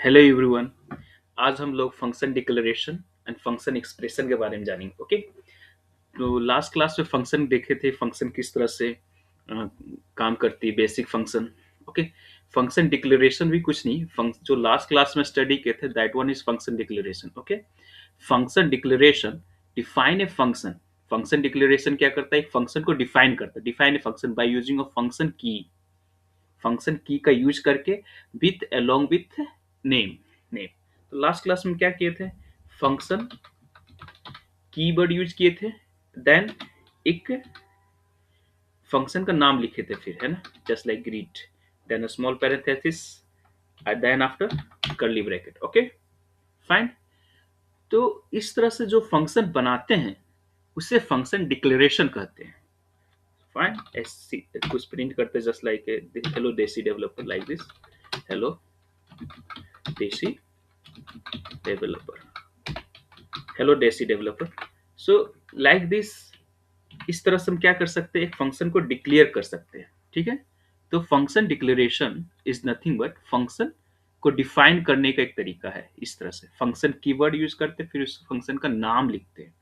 Hello everyone. आज हम लोग function declaration and function expression के बारे में जानेंगे। ओके, तो लास्ट क्लास में फंक्शन देखे थे, फंक्शन किस तरह से काम करती है, basic function. Okay, function declaration भी कुछ नहीं, जो लास्ट क्लास में स्टडी किए थे that one is function declaration. Okay, function declaration define a function. Function declaration क्या करता है, एक फंक्शन को डिफाइन करता है। Define a function by using a function की, फंक्शन की का यूज करके with along with name. Name तो लास्ट क्लास में क्या किए थे, फंक्शन कीवर्ड यूज किए थे, देन एक फंक्शन का नाम लिखे थे, फिर है ना, just like greet, then a small parenthesis, then after curly bracket. Okay fine. तो इस तरह से जो फंक्शन बनाते हैं उसे फंक्शन डिक्लेरेशन कहते हैं। फाइन, ऐसी कुछ प्रिंट करते जस्ट लाइक हेलो देसी डेवलपर, लाइक दिस, हेलो देसी डेवलपर, हेलो देसी डेवलपर। सो लाइक दिस, इस तरह से हम क्या कर सकते हैं, एक फंक्शन को डिक्लेयर कर सकते हैं। ठीक है, तो function declaration is nothing but function को डिफाइन करने का एक तरीका है। इस तरह से फंक्शन कीवर्ड यूज करते हैं, फिर उस फंक्शन का नाम लिखते हैं।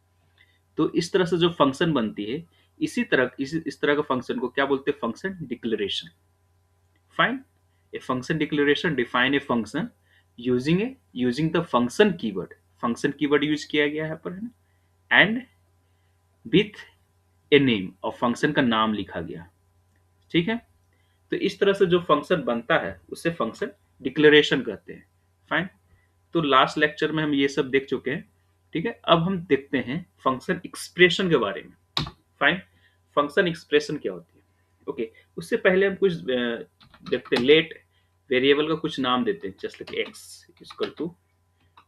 तो इस तरह से जो फंक्शन बनती है, इस तरह का फंक्शन को क्या बोलते हैं, function declaration. Fine, a function declaration define a function using the function keyword. Function keyword use किया गया है यहाँ पर, है ना, एंड विथ ए नेम, और फंक्शन का नाम लिखा गया। ठीक है, तो इस तरह से जो फंक्शन बनता है उसे फंक्शन डिक्लेरेशन कहते हैं। फाइन, तो लास्ट लेक्चर में हम ये सब देख चुके हैं। ठीक है, अब हम देखते हैं फंक्शन एक्सप्रेशन के बारे में। फाइन, फंक्शन एक्सप्रेशन क्या होती है। ओके, उससे पहले हम कुछ देखते हैं। लेट वेरिएबल का कुछ नाम देते हैं, just like x equal to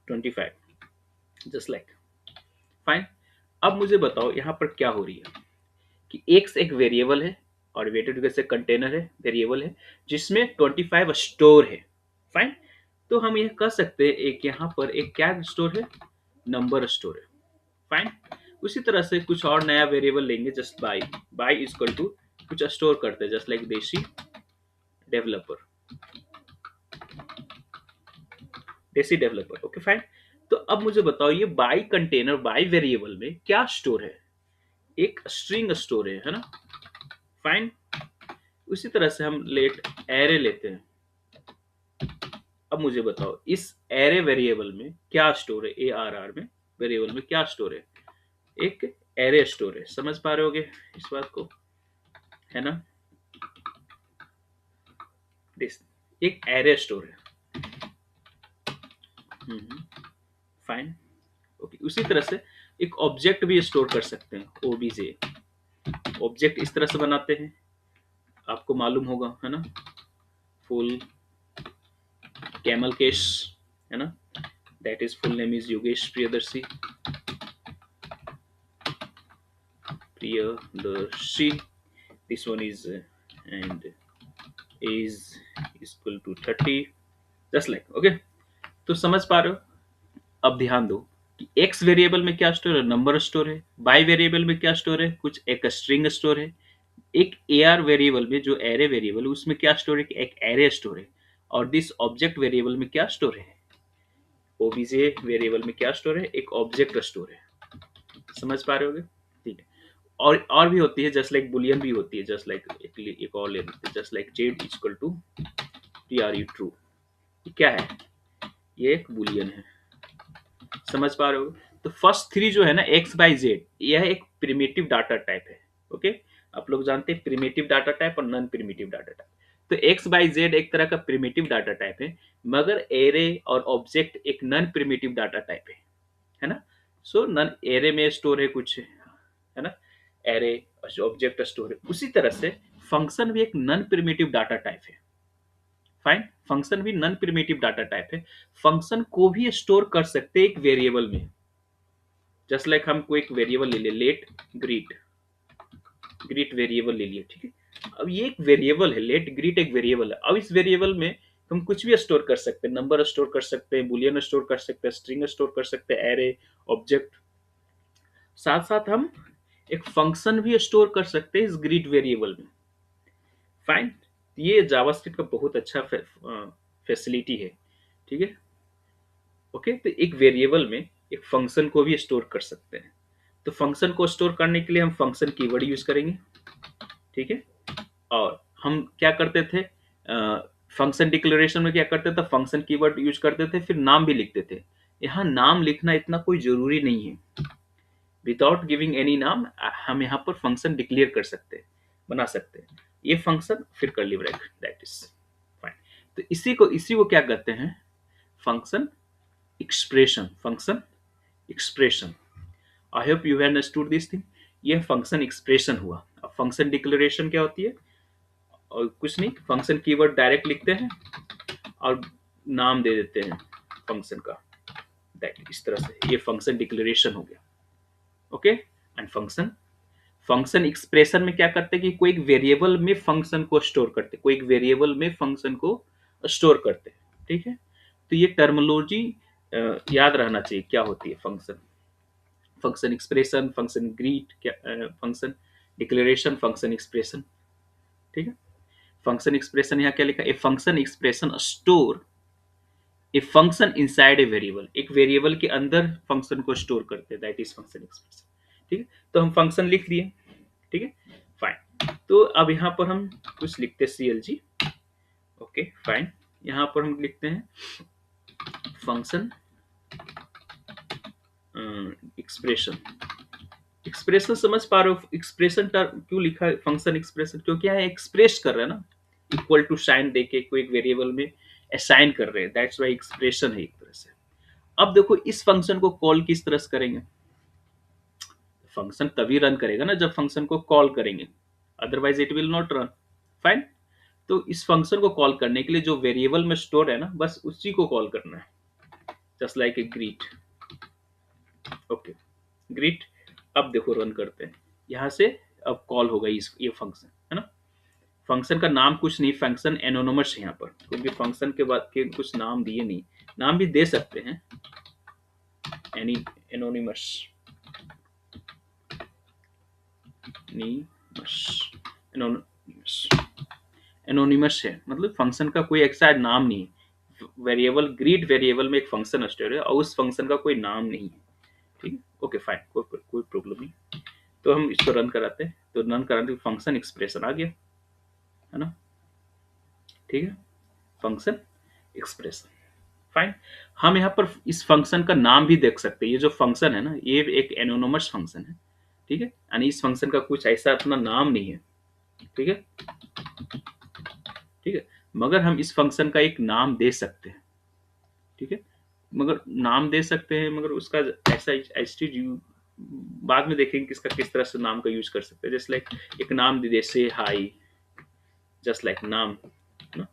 25, just like. Fine, अब मुझे बताओ यहाँ पर क्या हो रही है कि एक्स एक वेरिएबल है और वेटेड से कंटेनर है, वेरिएबल है जिसमें 25 स्टोर है। फाइन, तो हम यह कह सकते हैं एक यहाँ पर एक क्या स्टोर है, नंबर स्टोर है। फाइन, उसी तरह से कुछ और नया वेरिएबल लेंगे, just by, by equal to कुछ स्टोर करते हैं, just like desi developer, desi developer. Okay fine, तो अब मुझे बताओ ये बाई कंटेनर, बाई वेरिएबल में क्या स्टोर है, एक स्ट्रिंग स्टोर है ना। फाइन, उसी तरह से हम लेट एरे लेते हैं। अब मुझे बताओ इस एरे वेरिएबल में क्या स्टोर है, ए आर आर में वेरिएबल में क्या स्टोर है, एक एरे स्टोर है। समझ पा रहे होगे इस बात को, है ना, दिस एक एरे स्टोर है। फाइन, ओके, उसी तरह से एक ऑब्जेक्ट भी स्टोर कर सकते हैं, ओबीजे। ऑब्जेक्ट इस तरह से बनाते हैं, आपको मालूम होगा, है ना, फुल कैमल केस, है ना, that is full name is Yogesh Priyadarshi, Priyadarshi, this one is and is equal to 30, just like। okay, तो समझ पा रहे हो। अब ध्यान दो कि x वेरिएबल में क्या स्टोर है, नंबर स्टोर है। y वेरिएबल में क्या स्टोर है, कुछ एक स्ट्रिंग स्टोर है। एक ar वेरिएबल में जो एरे वेरिएबल है उसमें क्या स्टोर है, एक एरे स्टोर है। और दिस ऑब्जेक्ट वेरिएबल में क्या स्टोर है, ओबीजे वेरिएबल में क्या स्टोर है, एक ऑब्जेक्ट स्टोर है। समझ पा रहे होगे, ठीक है। और भी होती है, जस्ट लाइक बुलियन भी होती है, जस्ट लाइक एक और ले लेते हैं, just like z equal to t r u true. क्या है, ये एक बुलियन है। समझ पा रहे हो। तो फर्स्ट थ्री जो है ना, एक्स बाई जेड, यह एक प्रिमिटिव डाटा टाइप है। ओके, आप लोग जानते हैं प्रिमिटिव डाटा टाइप और नॉन प्रिमिटिव डाटा टाइप। तो एक्स बाई जेड एक तरह का प्रिमिटिव डाटा टाइप है, मगर एरे और ऑब्जेक्ट एक नॉन प्रिमिटिव डाटा टाइप है ना। सो नॉन एरे में स्टोर है कुछ, है ना, एरे ऑब्जेक्ट स्टोर है। उसी तरह से फंक्शन भी एक नॉन प्रिमिटिव डाटा टाइप है। फाइन, फंक्शन भी नॉन प्रिमिटिव डाटा टाइप है। फंक्शन को भी स्टोर कर सकते हैं एक वेरिएबल में, जस्ट लाइक हम कोई एक वेरिएबल ले लिए, लेट ग्रीट, ग्रीट वेरिएबल ले लिए, ठीक है। अब ये एक वेरिएबल है, लेट ग्रीट एक वेरिएबल है। अब इस वेरिएबल में हम कुछ भी स्टोर कर सकते हैं, नंबर स्टोर कर सकते हैं, बुलियन स्टोर कर सकते हैं, स्ट्रिंग स्टोर कर सकते हैं, एरे, ऑब्जेक्ट। साथ साथ हम एक फंक्शन भी स्टोर कर सकते हैं इस ग्रीट वेरिएबल में। फाइन, ये जावास्क्रिप्ट का बहुत अच्छा फैसिलिटी है, ठीक है। ओके, तो एक वेरिएबल में एक फंक्शन को भी स्टोर कर सकते हैं। तो फंक्शन को स्टोर करने के लिए हम फंक्शन कीवर्ड यूज करेंगे, ठीक है। और हम क्या करते थे, फंक्शन डिक्लेरेशन में क्या करते थे, फंक्शन कीवर्ड यूज करते थे, फिर नाम भी लिखते थे। यहाँ नाम लिखना इतना कोई जरूरी नहीं है। विदाउट गिविंग एनी नाम हम यहाँ पर फंक्शन डिक्लेयर कर सकते हैं, बना सकते हैं। ये फंक्शन फिर curly bracket, that is fine. तो इसी को क्या कहते हैं, function expression. Function expression, I hope you have understood this thing. ये फंक्शन एक्सप्रेशन हुआ। अब फंक्शन डिक्लेरेशन क्या होती है, और कुछ नहीं, फंक्शन कीवर्ड डायरेक्ट लिखते हैं और नाम दे देते हैं फंक्शन का, दैट इस तरह से ये फंक्शन डिक्लेरेशन हो गया। Okay, and function function expression में क्या करते हैं कि कोई एक वेरिएबल में फंक्शन को स्टोर करते हैं, कोई एक वेरिएबल में फंक्शन को स्टोर करते हैं, ठीक है। तो ये टर्मिनोलॉजी याद रहना चाहिए क्या होती है function, function expression, function greet, क्या फंक्शन डिक्लेरेशन, फंक्शन एक्सप्रेशन, ठीक है। फंक्शन एक्सप्रेशन यहाँ क्या लिखा, a function expression store a function inside a variable, एक वेरिएबल के अंदर फंक्शन को स्टोर करते हैं, दैट इज फंक्शन एक्सप्रेशन, ठीक है। तो हम फंक्शन लिख दिए, ठीक है, फाइन। तो अब यहाँ पर हम कुछ लिखते हैं CLG, ओके फाइन। यहाँ पर हम लिखते हैं फंक्शन एक्सप्रेशन। एक्सप्रेशन समझ पा रहे हो, एक्सप्रेशन टर्म क्यों लिखा है फंक्शन एक्सप्रेशन, क्योंकि यहाँ एक्सप्रेस कर रहे हैं ना, इक्वल टू साइन देके कोई एक वेरिएबल में असाइन कर रहे हैं, दैट्स व्हाई एक्सप्रेशन है एक तरह से। अब देखो इस फंक्शन को कॉल किस तरह से करेंगे, फंक्शन तभी रन करेगा ना जब फंक्शन को कॉल करेंगे, otherwise it will not run, fine. तो इस फंक्शन को कॉल करने के लिए जो वेरिएबल में स्टोर है ना, बस उसी को कॉल करना है, just like a greet, okay greet. अब देखो रन करते हैं, यहाँ से अब कॉल होगा इस ये फंक्शन, है ना। फंक्शन का नाम कुछ नहीं, फंक्शन एनोनिमस है यहाँ पर, क्योंकि फंक्शन के बाद के कुछ नाम दिए नहीं, नाम भी दे सकते हैं, एनी एनोनिमस, एनोनिमस, एनोनिमस है, मतलब फंक्शन का कोई ऐसा नाम नहीं है। वेरिएबल ग्रीट वेरिएबल में एक फंक्शन स्टोर है और उस फंक्शन का कोई नाम नहीं है, ठीक है, ओके फाइन, कोई प्रॉब्लम नहीं। तो हम इसको रन कराते हैं, तो रन कराते फंक्शन एक्सप्रेशन आ गया, है ना, ठीक है, फंक्शन एक्सप्रेशन, फाइन। हम यहाँ पर इस फंक्शन का नाम भी देख सकते हैं, ये जो फंक्शन है ना, ये एक एनोनिमस फंक्शन है, ठीक है, यानी इस फंक्शन का कुछ ऐसा अपना नाम नहीं है, ठीक है, ठीक है, मगर हम इस फंक्शन का एक नाम दे सकते हैं, ठीक है, मगर नाम दे सकते हैं, मगर उसका ऐसा एसटीज बाद में देखेंगे कि इसका किस तरह से नाम का यूज कर सकते हैं, जैसे लाइक एक नाम दे दे से हाई, जस्ट लाइक नाम ना,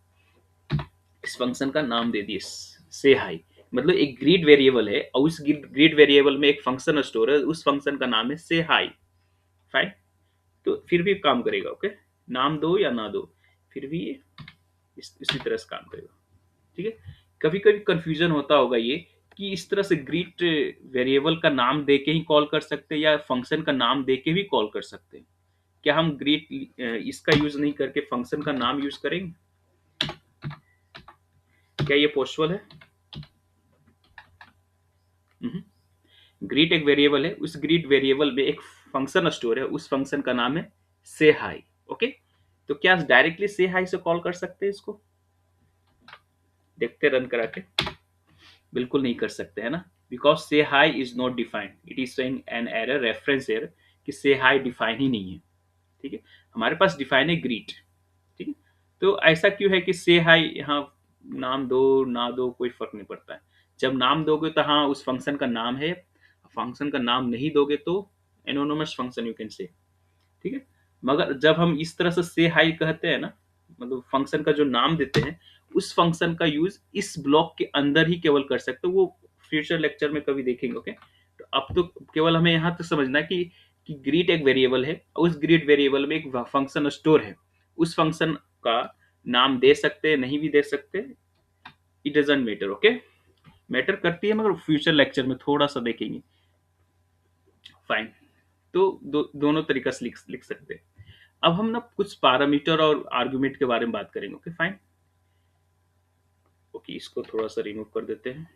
इस फंक्शन का नाम दे दिए से हाई, मतलब एक ग्रीट वेरिएबल है और उस ग्रीट वेरिएबल में एक फंक्शन स्टोर है, उस फंक्शन का नाम है से हाई, फाइन। तो फिर भी काम करेगा, ओके, नाम दो या ना दो फिर भी ये इसी तरह से काम करेगा, ठीक है। कभी कभी कंफ्यूजन होता होगा ये कि इस तरह से ग्रीट वेरिएबल का नाम दे के ही कॉल कर सकते हैं या फंक्शन का नाम दे के भी कॉल कर सकते हैं, क्या हम ग्रीट इसका यूज नहीं करके फंक्शन का नाम यूज करेंगे, क्या ये पॉसिबल है। ग्रीट एक वेरिएबल है, उस ग्रीट वेरिएबल में एक फंक्शन स्टोर है, उस फंक्शन का नाम है से हाई, ओके। तो क्या डायरेक्टली से हाई से कॉल कर सकते हैं इसको, देखते रन करा के, बिल्कुल नहीं कर सकते, है ना, बिकॉज से high is not defined, it is showing an error, reference error, कि से हाई डिफाइन ही नहीं है, ठीक है, हमारे पास डिफाइन है ग्रीट, ठीक है। तो ऐसा क्यों है कि से हाई, यहाँ नाम दो ना दो कोई फर्क नहीं पड़ता है, जब नाम दोगे तो हाँ उस फंक्शन का नाम है, फंक्शन का नाम नहीं दोगे तो anonymous function you can say, ठीक है। मगर जब हम इस तरह से हाई कहते हैं ना, मतलब फंक्शन का जो नाम देते हैं, उस फंक्शन का यूज इस ब्लॉक के अंदर ही केवल कर सकते हो, वो फ्यूचर लेक्चर में कभी देखेंगे, ओके। तो अब तो केवल हमें यहाँ तक समझना है कि ग्रीट एक वेरिएबल है और उस ग्रीट वेरिएबल में एक फंक्शन स्टोर है, उस फंक्शन का नाम दे सकते हैं नहीं भी दे सकते, it doesn't matter, okay. Matter करती है मगर फ्यूचर लेक्चर में थोड़ा सा देखेंगे, फाइन। तो दोनों तरीका से लिख सकते हैं। अब हम ना कुछ पैरामीटर और आर्गुमेंट के बारे में बात करेंगे, ओके फाइन। ओके, इसको थोड़ा सा रिमूव कर देते हैं,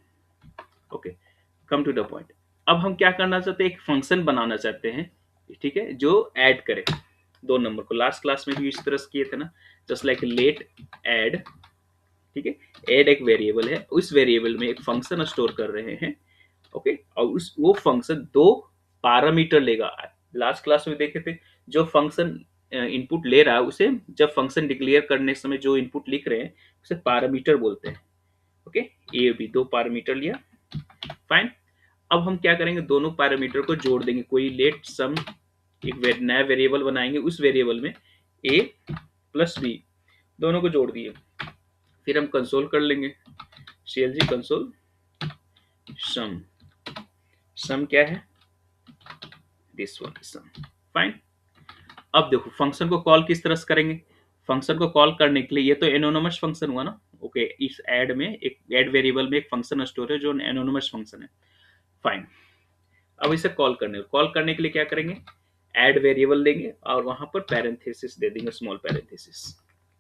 okay, come to the point. अब हम क्या करना चाहते हैं, एक फंक्शन बनाना चाहते हैं, ठीक है, जो ऐड करे दो नंबर को। लास्ट क्लास में भी इस तरह से किए थे ना, जस्ट लाइक लेट ऐड, ठीक है। ऐड एक वेरिएबल है, उस वेरिएबल में एक फंक्शन स्टोर कर रहे हैं, ओके। और उस वो फंक्शन दो पैरामीटर लेगा। लास्ट क्लास में देखे थे, जो फंक्शन इनपुट ले रहा है उसे, जब फंक्शन डिक्लेयर करने समय जो इनपुट लिख रहे हैं उसे पैरामीटर बोलते हैं, ओके। ए बी दो पैरामीटर लिया, फाइन। अब हम क्या करेंगे, दोनों पैरामीटर को जोड़ देंगे, कोई लेट सम, एक नया वेरिएबल बनाएंगे, उस वेरिएबल में ए प्लस बी दोनों को जोड़ दिए। फिर हम कंसोल कर लेंगे, CLG कंसोल सम। सम क्या है, दिस वन सम, फाइन। अब देखो फंक्शन को कॉल किस तरह से करेंगे। फंक्शन को कॉल करने के लिए, ये तो एनोनिमस फंक्शन हुआ ना, ओके। इस ऐड में, एक ऐड वेरिएबल में एक फंक्शन स्टोर है जो एनोनिमस फंक्शन है, फाइन। अब इसे कॉल करने के लिए क्या करेंगे, ऐड वेरिएबल देंगे और वहां पर पैरेंथेसिस दे देंगे, स्मॉल पैरेंथेसिस,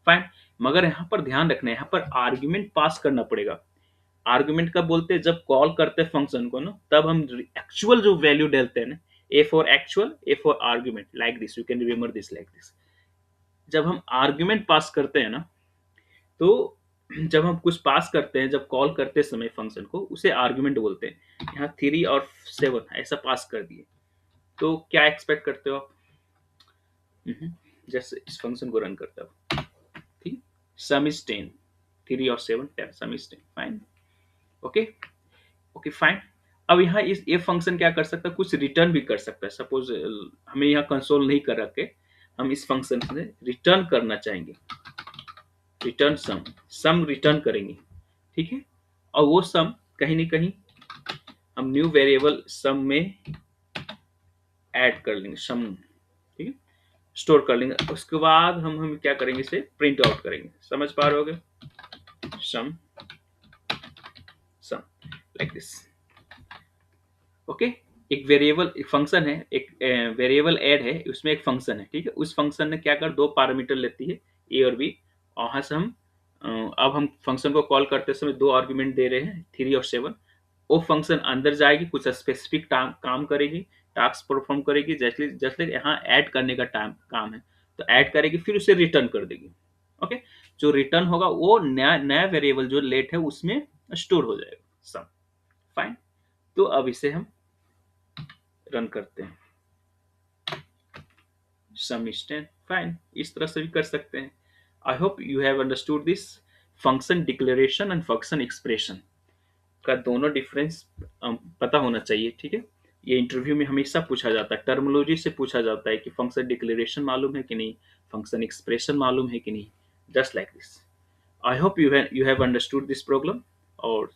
फाइन। मगर यहाँ पर ध्यान रखना है, यहाँ पर आर्ग्यूमेंट पास करना पड़ेगा। आर्ग्यूमेंट कब बोलते हैं, जब कॉल करते हैं फंक्शन को ना, तब हम एक्चुअल जो वैल्यू डालते हैं ना, A for actual, A for argument, like this, you can remember this like this. जब हम आर्ग्यूमेंट पास करते हैं ना, तो जब हम कुछ पास करते हैं, जब कॉल करते समय फंक्शन को, उसे आर्ग्यूमेंट बोलते हैं। यहाँ 3 और 7 ऐसा पास कर दिए, तो क्या एक्सपेक्ट करते हो आप। जैसे इस फंक्शन को रन करते हो, ठीक, सम इज 10, 3 और 7 10, सम is 10, fine, okay, okay, fine. अब यहाँ इस ये फंक्शन क्या कर सकता है, कुछ रिटर्न भी कर सकता है। सपोज हमें यहाँ कंसोल नहीं कर रखे, हम इस फंक्शन से रिटर्न करना चाहेंगे, रिटर्न सम, सम रिटर्न करेंगे, ठीक है। और वो सम कहीं ना कहीं हम न्यू वेरिएबल सम में ऐड कर लेंगे, सम, ठीक है, स्टोर कर लेंगे। उसके बाद हम क्या करेंगे, इसे प्रिंट आउट करेंगे। समझ पा रहे होगे, सम, सम, लाइक दिस, ओके। एक वेरिएबल, एक फंक्शन है, एक वेरिएबल ऐड है, उसमें एक फंक्शन है, ठीक है। उस फंक्शन ने क्या कर, दो पैरामीटर लेती है, ए और बी। और वहां से हम अब हम फंक्शन को कॉल करते समय दो आर्ग्यूमेंट दे रहे हैं, 3 और 7। वो फंक्शन अंदर जाएगी, कुछ स्पेसिफिक काम करेगी, टास्क परफॉर्म करेगी, जैसे जैसे यहाँ ऐड करने का टाइम काम है, तो ऐड करेगी, फिर उसे रिटर्न कर देगी, ओके। जो रिटर्न होगा वो नया नया वेरिएबल जो लेट है उसमें स्टोर हो जाएगा, सम, फाइन। तो अब इसे हम रन करते हैं, सम इज 10, फाइन। इस तरह से भी कर सकते हैं। I hope you have understood this. Function declaration and function expression का दोनों डिफरेंस पता होना चाहिए, ठीक है। ये इंटरव्यू में हमेशा पूछा जाता है, टर्मिनोलॉजी से पूछा जाता है कि फंक्शन डिक्लेरेशन मालूम है कि नहीं, फंक्शन एक्सप्रेशन मालूम है कि नहीं, just like this. I hope you have understood this problem, or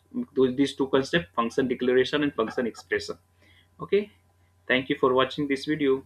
these two concepts, function declaration and function expression, okay। Thank you for watching this video.